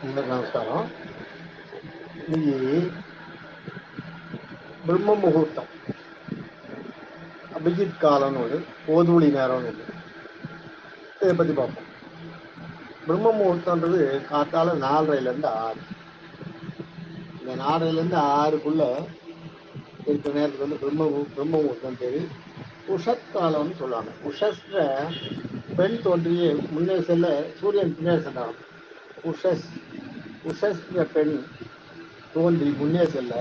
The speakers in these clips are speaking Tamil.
అందరికి నమస్కారం. ఈ బ్రహ్మ ముహూర్తం, அபிஜித் காலம்னு ஒன்று, ஓதுவழி நேரம்னு ஒன்று. இதை பற்றி பார்ப்போம். பிரம்ம முகூர்த்தன்றது காத்தால 4:30லேருந்து 6. இந்த 4:30லேருந்து 6க்குள்ள இருக்கிற நேரத்துக்கு வந்து பிரம்ம முகூர்த்தம் பேர். உஷத் காலம்னு சொல்லுவாங்க. உஷஸ்ன்ற பெண் தோன்றிய முன்னே செல்ல சூரியன் பின்னே சென்றாலும் உஷஸ்ன்ற பெண் தோன்றி முன்னே செல்ல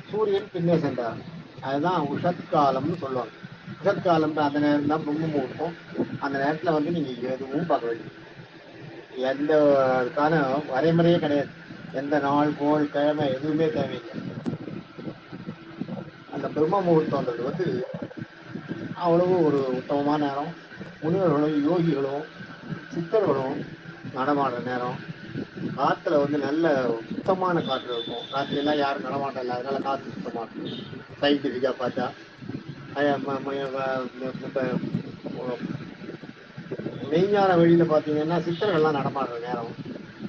சூரியன் பின்னே சென்றார். அதுதான் உஷத் காலம்னு சொல்லுவாங்க. உஷத் காலம் அந்த நேரம் தான் பிரம்ம முகூர்த்தம். அந்த நேரத்தில் வந்து நீங்கள் எதுவும் பார்க்க வேண்டியது, எந்த வரைமுறையே கிடையாது. எந்த நாள் கோள் கிழமை எதுவுமே தேவையில்லை. அந்த பிரம்ம முகூர்த்தம்ன்றது வந்து அவ்வளவு ஒரு உத்தமமான நேரம். முனிவர்களும் யோகிகளும் சித்தர்களும் நடமாடுற நேரம். காற்றுல வந்து நல்ல சுத்தமான காற்று இருக்கும். ராத்திரியெல்லாம் யாரும் நடமாட்டல, அதனால காற்று சுத்தமாக இருக்கும். சயின்டிஃபிக்காக பார்த்தா மெய்ஞான வழியில் பார்த்தீங்கன்னா சித்தர்கள்லாம் நடமாடுற நேரம்.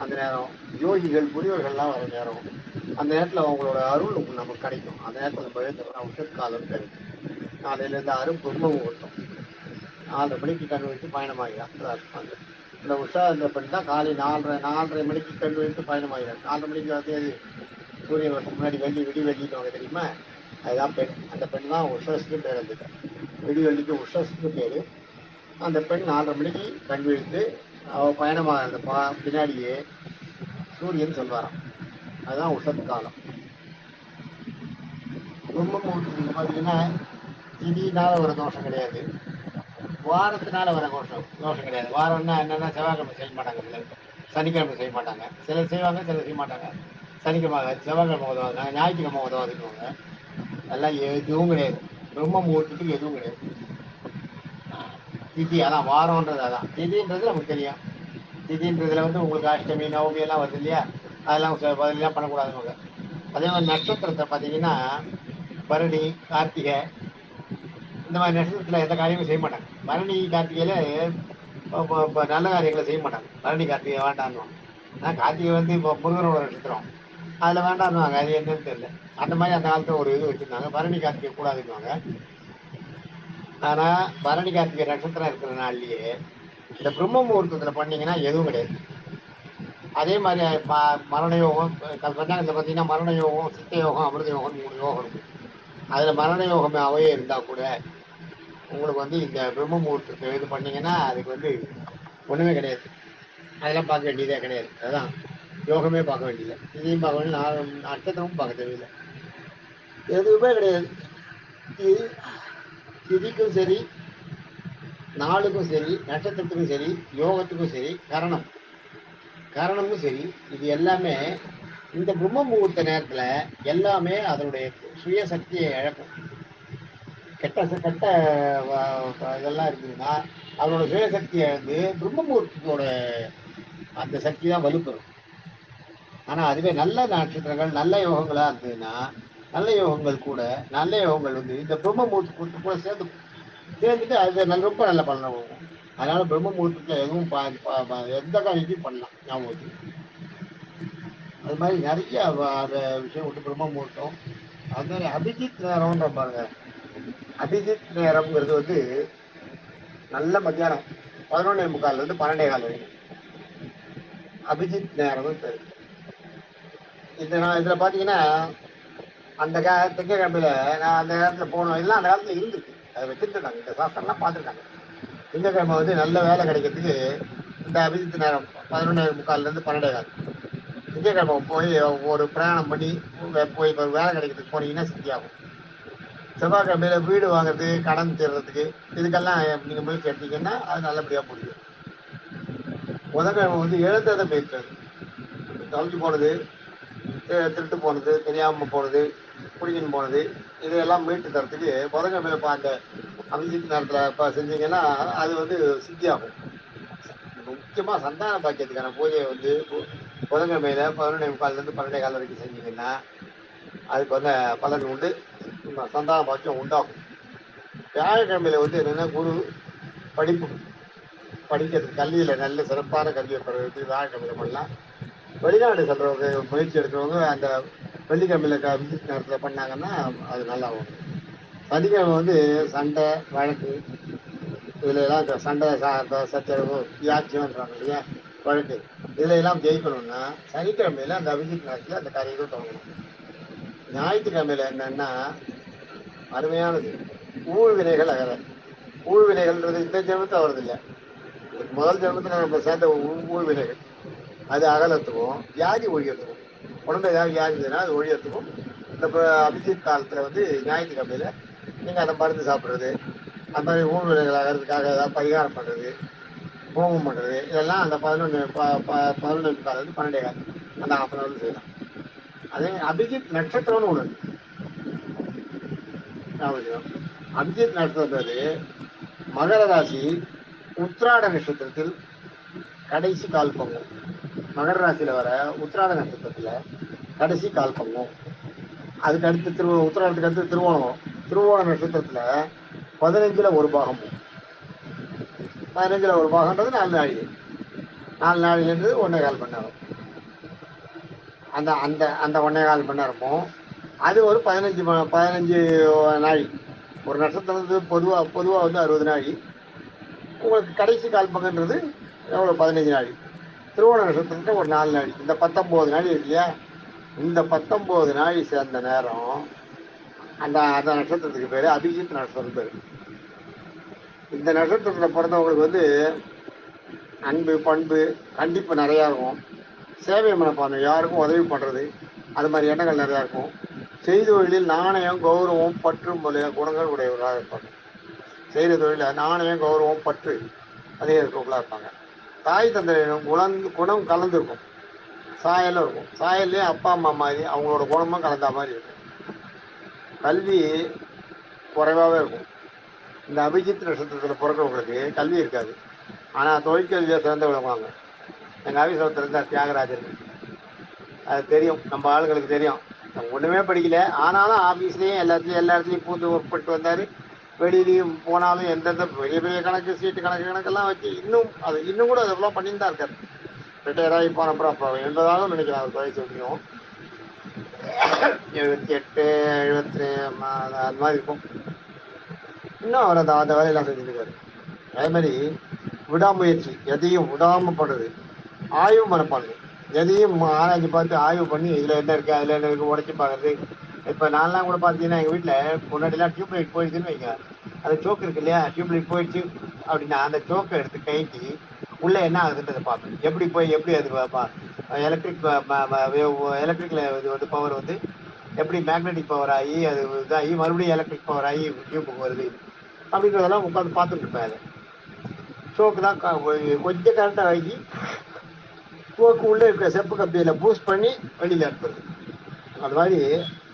அந்த நேரம் யோகிகள் முனிவர்கள்லாம் வர நேரம். அந்த நேரத்தில் அவங்களோட அருள் நமக்கு கிடைக்கும். அந்த நேரத்தில் நம்ம எழுந்தோம்னா உஷத்காலம் கிடைக்கும். 4:00லேருந்து 6 பிரம்ம முகூர்த்தம். 4:30 மணிக்கு கண் வைத்து பயணமாகிறார். இந்த உஷா இந்த பெண் தான் காலை 4:30 மணிக்கு கண் வைத்து பயணமாகிறார். 4:30 மணிக்கு வந்து சூரியன் வருஷம் முன்னாடி விடிவெள்ளின்னு வாங்க தெரியுமா? அதுதான் பெண். அந்த பெண் தான் உஷஸ்க்கு பேர். அந்த விடிவெள்ளிக்கு உஷஸ்க்கு பேர். அந்த பெண் 4:30 மணிக்கு கண் விழித்து அவள் பயணமாக பின்னாடியே சூரியன் சொல்வாராம். அதுதான் உஷத் காலம். பிரம்ம முகூர்த்தத்துக்கு பார்த்தீங்கன்னா திடீர்னால ஒரு தோஷம் கிடையாது, வாரத்தினால வர தோஷம் கிடையாது. வாரம்னா என்னென்னா செவ்வாய்க்கிழமை செய்ய மாட்டாங்க, சனிக்கிழமை செய்ய மாட்டாங்க, சிலர் செய்வாங்க சிலர் செய்ய மாட்டாங்க. சனிக்கிழமை செவ்வாய்க்கிழமை உதவாங்க, ஞாயிற்றுக்கிழமை உதவாதுக்குவாங்க. அதெல்லாம் எதுவும் கிடையாது. பிரம்ம முகூர்த்தத்துக்கு எதுவும் கிடையாது. திதி அதான் வாரம்ன்றது. அதான் திதின்றது நமக்கு தெரியும். திதின்றதுல வந்து உங்களுக்கு அஷ்டமி நவமி எல்லாம் வருது இல்லையா, அதெல்லாம் பதிலாம் பண்ணக்கூடாதுன்னு. அதே மாதிரி நட்சத்திரத்தை பார்த்தீங்கன்னா பரணி கார்த்திகை இந்த மாதிரி நட்சத்திரத்தில் எந்த காரியமும் செய்ய மாட்டாங்க. பரணி கார்த்திகையில் நல்ல காரியங்களை செய்ய மாட்டாங்க. பரணி கார்த்திகை வேண்டான்னுவாங்க. ஆனால் கார்த்திகை வந்து இப்போ முருகனோட நட்சத்திரம், அதில் வேண்டான்னுவாங்க. அது என்னன்னு தெரியல. அந்த மாதிரி அந்த காலத்தில் ஒரு இது வச்சுருந்தாங்க, பரணி கார்த்திகை கூடாதுன்னுவாங்க. ஆனால் பரணி கார்த்திகை நட்சத்திரம் இருக்கிற நாள்லேயே இந்த பிரம்ம முகூர்த்தத்தில் பண்ணீங்கன்னா எதுவும் கிடையாது. அதே மாதிரி மரண யோகம் பஞ்சாங்கத்தில் பார்த்தீங்கன்னா மரண யோகம், சித்த யோகம், அமிர்த யோகம் 3 யோகம் இருக்குது. அதில் மரண யோகமே அவையே இருந்தால் கூட உங்களுக்கு வந்து இந்த பிரம்ம முகூர்த்தத்தை இது பண்ணீங்கன்னா அதுக்கு வந்து ஒன்றுமே கிடையாது. அதெல்லாம் பார்க்க வேண்டியதே கிடையாது. அதுதான் யோகமே பார்க்க வேண்டியதில்லை, இதையும் பார்க்க வேண்டிய, நட்சத்திரமும் பார்க்க தேவையில்லை, எதுவுமே கிடையாது. திதிக்கும் சரி, நாளுக்கும் சரி, நட்சத்திரத்துக்கும் சரி, யோகத்துக்கும் சரி, கரணமும் சரி, இது எல்லாமே இந்த பிரம்ம முகூர்த்த நேரத்தில் எல்லாமே அதனுடைய சுய சக்தியை இழக்கும். கெட்ட இதெல்லாம் இருக்குதுன்னா அதனோட சுயசக்தியை வந்து பிரம்ம முகூர்த்தத்தோட அந்த சக்தி தான் வலுப்பெறும். ஆனால் அதுவே நல்ல நட்சத்திரங்கள் நல்ல யோகங்களாக இருந்ததுன்னா நல்ல யோகங்கள் வந்து இந்த பிரம்ம முகூர்த்த கூட சேர்ந்துட்டு அது ரொம்ப நல்ல பலன் போகும். அதனால பிரம்ம முகூர்த்தத்தில் எதுவும் எந்த காரியத்தையும் பண்ணலாம் ஞாபகத்துக்கு. அது மாதிரி நிறைய விஷயம் விட்டு பிரம்ம முகூர்த்தம். அது மாதிரி அபிஜித் நேரம்ன்ற பாருங்க. அபிஜித் நேரம்ங்கிறது வந்து நல்ல மத்தியானம் 11:45 12:15 வரைக்கும் அபிஜித் நேரம் பேர். இதில் பார்த்தீங்கன்னா அந்த திங்கக்கிழமையில நான் அந்த நேரத்தில் போனோம். எல்லாம் அந்த காலத்தில் இருந்துச்சு, அதை வச்சுருக்காங்க. இந்த சாஸ்திரம்லாம் பார்த்துருக்காங்க. திங்கக்கிழமை வந்து நல்ல வேலை கிடைக்கிறதுக்கு இந்த அபிஜித் நேரம் 11:45 12:15 திங்கக்கிழமை போய் ஒரு பிரயாணம் பண்ணி போய் இப்போ வேலை கிடைக்கிறதுக்கு போனீங்கன்னா சித்தியாகும். செவ்வாய்க்கிழமையில வீடு வாங்குறது, கடன் தீர்றதுக்கு, இதுக்கெல்லாம் நீங்கள் முயற்சி எடுத்தீங்கன்னா அது நல்லபடியாக முடியும். புதன்கிழமை வந்து எழுந்ததை பேசுறது, தொலைஞ்சு போனது, திருட்டு போனது, தெரியாமல் போனது, குடிக்கணும் போனது, இதையெல்லாம் மீட்டு தரத்துக்கு புதன்கிழமையில அந்த அபிஜித் நேரத்தில் இப்போ செஞ்சீங்கன்னா அது வந்து சித்தியாகும். முக்கியமாக சந்தான பாக்கியத்துக்கான பூஜையை வந்து புதன்கிழமையில 11:45 12:15 வரைக்கும் செஞ்சீங்கன்னா அதுக்கு வந்து பலன் உண்டு, சந்தான பாக்கியம் உண்டாகும். வியாழக்கிழமையில வந்து என்னென்னா குரு படிக்கிறது, கல்வியில் நல்ல சிறப்பான கல்வியை பெறுறதுக்கு வியாழக்கிழமையில பண்ணலாம். வெளிநாடு செல்றவங்க முயற்சி எடுக்கிறவங்க அந்த வெள்ளிக்கிழமையில விசிட் நேரத்தில் பண்ணாங்கன்னா அது நல்லா ஆகும். சனிக்கிழமை வந்து சண்டை வழக்கு இதுல எல்லாம் சண்டை சச்சரவு வியாட்சியம்ன்றாங்க இல்லையா வழக்கு, இதுல எல்லாம் ஜெயிக்கணும்னா சனிக்கிழமையில அந்த அபிஷேக் நேரத்தில் அந்த காரியத்தை தொடங்கணும். ஞாயிற்றுக்கிழமையில என்னன்னா அருமையானது, ஊழ் வினைகள் அகல. ஊழ் வினைகள்ன்றது இந்த ஜென்மத்தில் வருதில்லை, முதல் ஜென்மத்தில் நம்ம சேர்ந்த ஊழ் வினைகள் அது அகலத்துக்கும் வியாதி ஒழியத்துக்கும், உடம்பு ஏதாவது வியாதி இருந்ததுன்னா அது ஒழியத்துக்கும் இந்த அபிஷேக் காலத்துல வந்து ஞாயிற்றுக்கிழமையில நீங்க அதை மருந்து சாப்பிட்றது, அந்த மாதிரி ஊழ் வினைகள் அகறதுக்காக ஏதாவது பரிகாரம் பண்றது, ஹோமம் பண்றது, இதெல்லாம் அந்த 11 காலம் 12 காலம் அந்த 50 செய்யலாம். அதே அபிஜித் நட்சத்திரம்னு ஒண்ணு. அபிஜித் நட்சத்திரன்றது மகர ராசி உத்திராட நட்சத்திரத்தில் கடைசி கால் பங்கும். மகர ராசியில வர உத்திராட நட்சத்திரத்துல கடைசி கால் பங்கும். அதுக்கு அடுத்து உத்திராடத்துக்கு அடுத்து திருவோணம். திருவோண நட்சத்திரத்துல 15ல் 1 பாகமும். 15ல் 1 பாகம்ன்றது 4 நாழிகை. 4 நாழிகைன்றது 1.25 மணி நேரம். அந்த அந்த அந்த 1.25 மணி நேரமும் அது ஒரு 15 நாழி. ஒரு நட்சத்திரத்துக்கு பொதுவா வந்து 60 நாழி. உங்களுக்கு கடைசி கால் பங்குன்றது எவ்வளோ 15 நாழி. திருவோண நட்சத்திரத்துக்கு ஒரு 4 நாழி. இந்த 19 நாழி இருக்கு இல்லையா, இந்த 19 நாழி சேர்ந்த நேரம் அந்த அந்த நட்சத்திரத்துக்கு பேரு அபிஜித் நட்சத்திரம் பேரு. இந்த நட்சத்திரத்துல பிறந்தவங்களுக்கு வந்து அன்பு பண்பு கண்டிப்பு நிறையா இருக்கும். சேவை மனப்பான்மை, யாருக்கும் உதவி பண்றது, அது மாதிரி எண்ணங்கள் நிறையா இருக்கும். செய்த தொழிலில் நாணயம் கௌரவம் பற்று முதலிய குணங்கள் உடையவர்களாக இருப்பாங்க. செய்த தொழில நாணயம் கௌரவம் பற்று அதே இருக்கவங்களா இருப்பாங்க. தாய் தந்தையிடம் குணம் கலந்துருக்கும், சாயலும் இருக்கும். சாயல்லே அப்பா அம்மா மாதிரி அவங்களோட குணமும் கலந்த மாதிரி இருக்கும். கல்வி குறைவாகவே இருக்கும். இந்த அபிஜித் நட்சத்திரத்தில் பிறக்கிறவங்களுக்கு கல்வி இருக்காது, ஆனால் தொழிற்கல்வியை சிறந்து விளங்குவாங்க. எங்கள் ஆஃபீஸில் இருந்தார் தியாகராஜன், அது தெரியும், நம்ம ஆளுங்களுக்கு தெரியும். ஒன்றுமே படிக்கல, ஆனாலும் ஆஃபீஸ்லேயும் எல்லா இடத்துலையும் பூந்து ஒர்க் பண்ணிட்டு வந்தார். வெளியிலையும் போனாலும் எந்தெந்த பெரிய பெரிய கணக்கு சீட்டு கணக்கெல்லாம் வச்சு இன்னும் கூட அதெல்லாம் பண்ணிட்டு தான் இருக்காரு. ரிட்டையர் ஆகி போன அப்புறம் அப்போ 80 நினைக்கிறேன் அவர் வயசு எப்படியும் 78 72 அது மாதிரி இருக்கும். இன்னும் அவர் அந்த வேலையெல்லாம் செஞ்சுருக்காரு. அதே மாதிரி விடாமுயற்சி, எதையும் விடாமல் பண்ணுறது, ஆய்வு மனப்பான்மை, எதையும் ஆராய்ச்சி பார்த்து ஆய்வு பண்ணி இதில் என்ன இருக்குது அதில் என்ன இருக்குது உடச்சி பார்க்குறது. இப்போ நான்லாம் கூட பார்த்தீங்கன்னா எங்கள் வீட்டில் முன்னாடிலாம் டியூப் லைட் போயிடுச்சுன்னு வைங்க, அந்த சோக்கு இருக்கு இல்லையா, டியூப் லைட் போயிடுச்சு அப்படின்னா அந்த சோக்கை எடுத்து கைட்டி உள்ளே என்ன ஆகுதுன்றதை பார்ப்பேன். எப்படி அது எலக்ட்ரிக்கில் இது வந்து பவர் வந்து எப்படி மேக்னெட்டிக் பவர் ஆகி அது இதாகி மறுபடியும் எலக்ட்ரிக் பவர் ஆகி டியூப்புக்கு வருது அப்படிங்கிறதெல்லாம் உட்காந்து பார்த்துட்டு இருப்பேன். அது சோக்கு தான் கொஞ்சம் கரெக்டாக வாங்கி சோக்கு உள்ளே இருக்கிற செப்பு கம்பியில் பூஸ்ட் பண்ணி வெளியில் அனுப்புறது. அது மாதிரி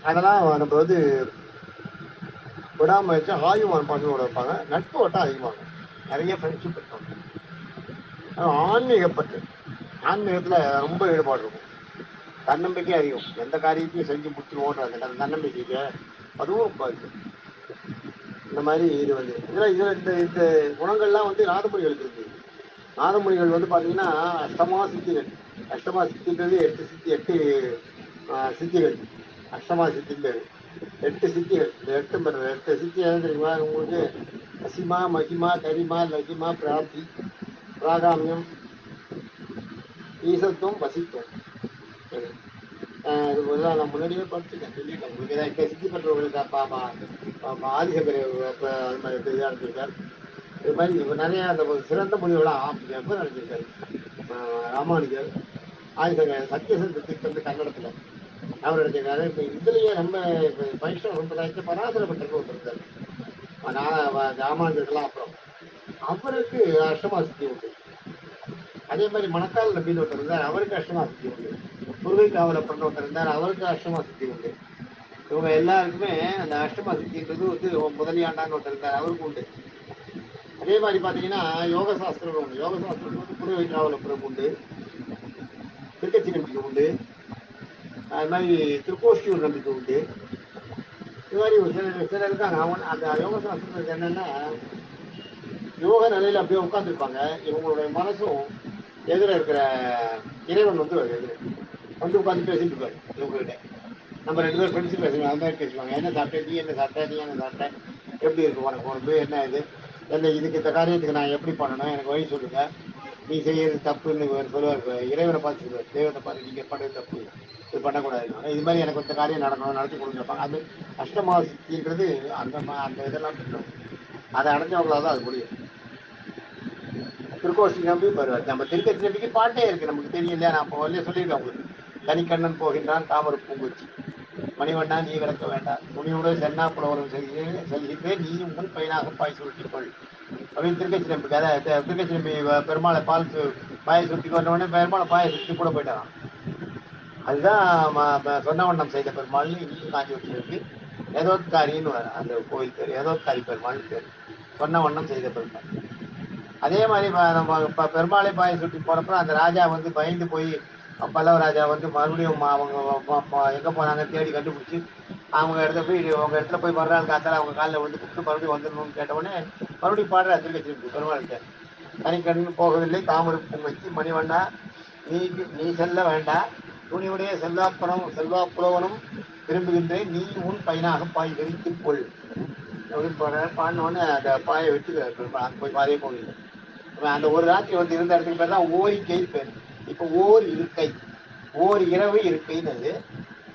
அதெல்லாம் நம்ம வந்து விடாமுயற்சி ஆய்வு மனப்பான்மையோட இருப்பாங்க. நட்பு வட்டம் அதிகமாகும், நிறைய ஃப்ரெண்ட்ஷிப் இருப்பாங்க. ஆன்மீகப்பட்டு ஆன்மீகத்தில் ரொம்ப ஈடுபாடு இருக்கும். தன்னம்பிக்கை அதிகம், எந்த காரியத்தையும் செஞ்சு முடிச்சுருவோன்ற அந்த தன்னம்பிக்கைக்கு அதுவும் இருக்கும். இந்த மாதிரி இது வந்து இதில் இந்த குணங்கள்லாம் வந்து நாதமொழிகளுக்கு இருக்குது. நாதமொழிகள் வந்து பார்த்தீங்கன்னா அஷ்டமா சித்திகள். அஷ்டமா சித்தின்றது 8 சித்திகள். அஷ்டமா சித்தின்றது 8 சித்திகள். இந்த 8 சித்தி எது தெரியுமா உங்களுக்கு? அசிமா மகிமா கரிமா லகிமா பிராப்தி பிராகாமியம் ஈசத்துவம் வசித்துவம். இது போல நான் முன்னாடியே படிச்சுட்டேன், சொல்லிட்டேன் உங்களுக்கு. ஏதாவது சித்தி பெற்றவர்களுக்கு ஆதிசங்கர் அது மாதிரி இதாக இருந்திருக்கார். இது மாதிரி நிறைய அந்த சிறந்த முனிவர்களாக எப்போ நடந்திருக்காரு. ராமானுஜர், ஆதிசங்கர், சத்தியசந்த தீர்த்தம் கன்னடத்தில் அவர் நடத்திருக்காரு. இப்போ இதுலேயே நம்ம வைஷ்ணவ சம்பிரதாயத்தை பராசர பட்டருக்கு ஒருத்தர் இருந்தார், ராமானுஜருக்கெல்லாம் அப்புறம். அவருக்கு அஷ்டமா சித்தி உண்டு. அதே மாதிரி மணக்கால் நம்பின்னு ஒருத்தர் இருந்தார், அவருக்கு அஷ்டமா சித்தி உண்டு. முருகை காவலை பண்ண ஒருத்தர் இருந்தார், அவருக்கு அஷ்டமா சித்தி உண்டு. இவங்க எல்லாருக்குமே அந்த அஷ்டமா சித்தின்றது வந்து முதலியாண்டான்னு ஒருத்தர் இருந்தார், அவருக்கு உண்டு. அதே மாதிரி பார்த்தீங்கன்னா யோக சாஸ்திரம் உண்டு. யோக சாஸ்திரம் வந்து புதுவை காவலப்புறம் உண்டு, திருக்கட்சி நம்பிக்கை உண்டு, அது மாதிரி திருக்கோஷ்டியூர் நம்பிக்கை உண்டு. இது மாதிரி சிலர் இருக்காங்க. அவங்க அந்த யோக சாஸ்திரத்துக்கு என்னன்னா யோக நிலையில் அப்படியே உட்காந்துருப்பாங்க. இவங்களுடைய மனசும் எதிர இருக்கிற இறைவன் வந்து வந்து உட்காந்து பேசிட்டு இருப்பாரு இவங்ககிட்ட. நம்ம 2 பேரும் ஃப்ரெண்ட்ஸும் பேசுவோம், அது மாதிரி பேசுவாங்க. என்ன சாப்பிட்டேன், நீ என்ன சாப்பிட்ட, நீ என்ன சாப்பிட்ட, எப்படி இருக்கு உனக்கு உடம்பு, என்ன இது, என்ன இதுக்கு இந்த காரியத்துக்கு நான் எப்படி பண்ணணும், எனக்கு வழி சொல்லுங்க, நீ செய்யறது தப்புன்னு சொல்லுவார். இறைவனை பார்த்து சொல்லுவார், தெய்வத்தை பார்த்து நீங்கள் பண்ணுறது தப்பு, இது பண்ணக்கூடாது, இது மாதிரி எனக்கு இந்த காரியம் நடக்கணும், நடத்தி கொடுத்துருப்பாங்க. அது அஷ்டமா சித்தின்றது அந்த இதெல்லாம் பெற்றோம். அதை அடைஞ்சவங்களால தான் அது முடியும். திருக்கோஷ்டி நம்பி வருவார். நம்ம திருக்கட்சி நம்பிக்கை பாட்டே இருக்கு, நமக்கு தெரியும் இல்லையா? நான் இப்போ வந்து சொல்லியிருக்கேன் உங்களுக்கு. கனிக்கண்ணன் போகின்றான் தாமரை பூங்குச்சி, மணிவண்ணா நீ விளக்க வேண்டாம், துணியோடு சென்னா புலவரும் செல்கின்றேன், நீ உங்கள் பையனாக பாய் சுருட்டிக்கொள் அப்படின்னு திருக்கட்சி நம்பிக்கை. அதை திருக்கட்சி நம்பி பெருமாளை பாயை சுருட்டி கொண்டவுடனே பெருமாளை பாயை சுற்றி கூட போயிட்டாரான். அதுதான் சொன்னவண்ணம் செய்த பெருமாள் இன்னும் காஞ்சிபுரத்தில் இருக்கு. ஏதோத்காரின்னு அந்த கோயில் பேர், ஏதோத்காரி பெருமாள் பேர், சொன்னவண்ணம் செய்த பெருமாள். அதே மாதிரி நம்ம பெருமாளை பாயை சுற்றி போனப்போ அந்த ராஜா வந்து பயந்து போய், பல்லவ ராஜா வந்து மறுபடியும் அவங்க எங்கே போனாங்க தேடி கண்டுபிடிச்சி அவங்க இடத்துல போய் அவங்க இடத்துல போய் மறுநாள் காத்தால அவங்க காலில் வந்து கூப்பிட்டு மறுபடியும் வந்துடணும்னு கேட்டவுடனே மறுபடியும் பாடுற திருக்கட்சி பெருமாள்கிட்ட, தனிக்கண்ணு போகவில்லை தாமரை பூங்கச்சி மணிவண்ணா நீ செல்ல வேண்டாம், துணியுடைய செல்வா புலவனும் விரும்புகின்றேன், நீ உன் பையனாக பாய் விரித்துக் கொள் அப்படின்னு பாடினோடனே அந்த பாயை வச்சு அங்கே போய் பாதையே போகல. அந்த ஒரு ராத்திரி வந்து இருந்த இடத்துக்கு பேர் தான் ஓரிக்கை பேர். இப்போ ஓர் இருக்கை, ஓர் இரவு இருக்கைன்னு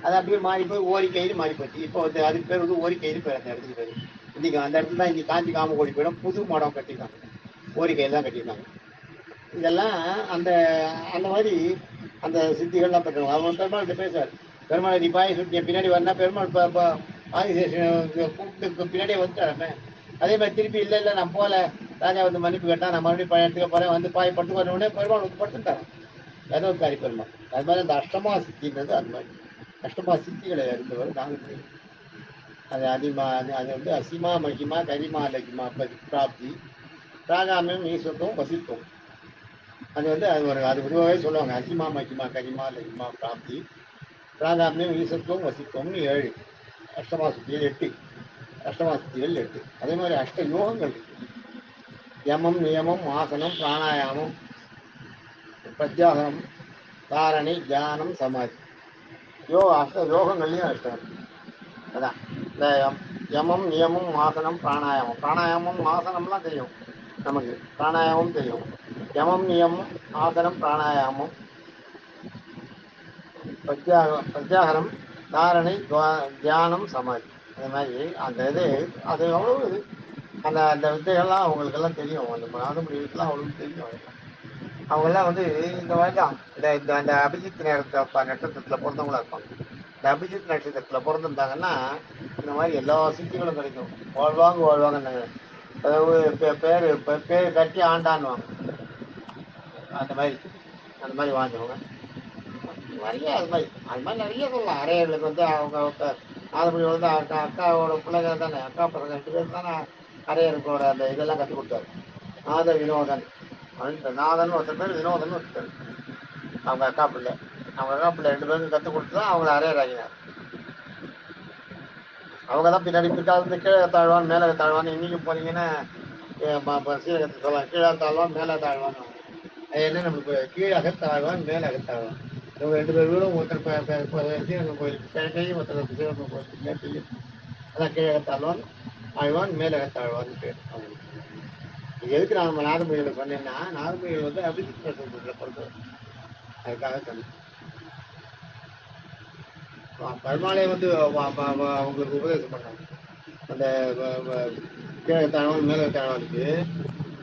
அது அப்படியே மாறி போய் ஓரிக்கைன்னு மாறி போச்சு. இப்போ வந்து அதுக்கு பேர் வந்து ஓரிக்கைன்னு பேர் அந்த இடத்துக்கு பேர். இன்னைக்கு அந்த இடத்துல தான் இன்னைக்கு காஞ்சி காமகோடி போயிடும் புது மடம் கட்டியிருக்காங்க, ஓரிக்கையில் தான் கட்டியிருக்காங்க. இதெல்லாம் அந்த அந்த மாதிரி அந்த சித்திகள்லாம் பெற்றவங்க. அவங்க பெருமாள்கிட்ட பேசுவார், பெருமாள் நீ பாயை சுற்றி பின்னாடி வரனா பெருமாள் ஆதிசேஷன் கூப்பிட்டு பின்னாடியே வந்துட்டாருமே. அதே மாதிரி திருப்பி இல்லை நான் போல, ராஜா வந்து மன்னிப்பு கேட்டால் நான் மறுபடியும் பழைய இடத்துக்கு போகிறேன், வந்து பாய் படுத்து வரணுடனே பெருமாள் வந்து படுத்துட்டாங்க. ஏதோ ஒரு காரி பெருமாள். அது மாதிரி அந்த அஷ்டமா சித்தின்றது அது மாதிரி அஷ்டமா சித்திகளை இருந்தவர் நாங்கள். அது அது வந்து அசிமா மகிமா கரிமா லகிமா பிராப்தி பிராகாமியம் ஈஸ்வரத்துவம் வசித்துவம். அது வந்து அது பொதுவாகவே சொல்லுவாங்க, அசிமா மகிமா கரிமா லகிமா பிராப்தி பிராகாமியம் ஈஸ்வரத்துவம் வசித்துவம்னு 7 அஷ்டமா சித்திகள் 8 அஷ்டமா சித்திகள் 8. அதே மாதிரி அஷ்ட யோகங்கள் இருக்கு. யமம் நியமம் ஆசனம் பிராணாயாமம் பிரத்யாகரம் தாரணை தியானம் சமாதி அஷ்ட யோகங்கள்லையும் அஷ்டம். அதான் இந்த யமம் நியமம் ஆசனம் பிராணாயாமம். பிராணாயாமம் ஆசனம்லாம் தெரியும் நமக்கு, பிராணாயாமம் தெரியும். யமம் நியமம் ஆசனம் பிராணாயாமம் பிரத்யாகரம் தாரணை தியானம் சமாதி. அதே மாதிரி அந்த அது அவ்வளவு அந்த அந்த வித்தைகள்லாம் அவங்களுக்கெல்லாம் தெரியும். அந்த நாதமுடி வீட்டுலாம் அவங்களுக்கு தெரியும். அவங்கெல்லாம் வந்து இந்த மாதிரி தான் இந்த அந்த அபிஜித் நட்சத்திரத்தில் பிறந்தவங்களா இருப்பாங்க. இந்த அபிஜித் நட்சத்திரத்தில் பிறந்திருந்தாங்கன்னா இந்த மாதிரி எல்லா சித்திகளும் கிடைக்கும். வாழ்வாங்க அதாவது பேர் கட்டி ஆண்டான்னுவாங்க. அந்த மாதிரி வாழ்ந்தவங்க நிறைய. அது மாதிரி நிறைய சொல்லலாம். அரையர்களுக்கு வந்து அவங்க நாதமுடி வந்து அக்காவோட பிள்ளைங்க தானே, அக்கா பசங்க 2 பேர் தானே அரையர்களோட அந்த இதெல்லாம் கற்றுக் கொடுத்தாரு. நாத வினோதன் நாதன் ஒருத்தர் பேர், வினோதன் ஒருத்தர் அவங்க அக்கா பிள்ளை. 2 பேரும் கற்றுக் கொடுத்து தான் அவங்கள அரையர் ஆகினார். அவங்க தான் பின்னாடி பிற்காலத்து கீழே தாழ்வான் மேலே தாழ்வான். இன்னைக்கும் போனீங்கன்னா சீரகத்தை சொல்லலாம், கீழே தாழ்வான் மேலே தாழ்வான். அது என்ன நம்மளுக்கு கீழாக தாழ்வான் மேலாக தாழ்வான். இவங்க 2 பேர் வீடும் ஒருத்தர் சீரகம் கோயிலுக்கு கிழக்கையும் ஒருத்தர் சீரகம் கோயிலுக்கு மேற்கையும். அதான் கீழக தாழ்வான் ஆழ்வான் மேலக தாழ்வான்னு பேர் அவங்களுக்கு. எதுக்கு நான் நம்ம நாதமொழிகளை சொன்னேன்னா, நாதமொழிகள் வந்து அபிஜித் நட்சத்திரத்தில் பிறந்தது, அதுக்காக சொன்னேன். பெருமாளே வந்து அவங்களுக்கு உபதேசம் பண்ணாங்க. அந்த கீழே தாழ்வான் மேலக தாழ்வானுக்கு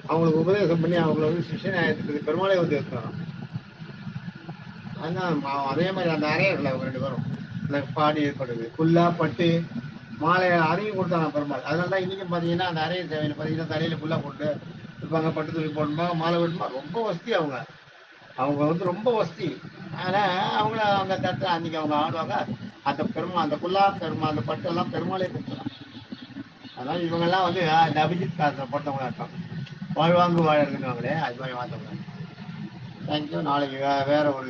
அவங்களுக்கு உபதேசம் பண்ணி அவங்கள வந்து சிஷ்யனாயத்துக்கு பெருமாளே வந்து இருக்கிறாங்க. அதுதான் அதே மாதிரி அந்த அரையர்கள் அவங்க 2 பேரும் இந்த பாடி ஏற்படுது குல்லா பட்டு மாலை அறையும் கொடுத்தாங்க பெருமாள். அதனால தான் இன்றைக்கும் பார்த்தீங்கன்னா அந்த அரைய சேவையில் பார்த்தீங்கன்னா தலையில் ஃபுல்லாக போட்டு இருப்பாங்க, பட்டு துணி போடணுமா, மாலை விடணுமா. ரொம்ப வசதி அவங்க வந்து ரொம்ப வசதி. ஆனால் அவங்க தட்டு அன்றைக்கி அவங்க ஆடுவாங்க. அந்த அந்த குல்லா அந்த பட்டெல்லாம் பெருமாளே கொடுத்துலாம். அதனால் இவங்கெல்லாம் வந்து இந்த அபிஜித் காலத்தில் போட்டவங்களா இருப்பாங்க. வாழ்வாங்கு வாழறதுன்னு அது மாதிரி வாழ்ந்தவங்க. தேங்க்யூ. நாளைக்கு வேற ஒரு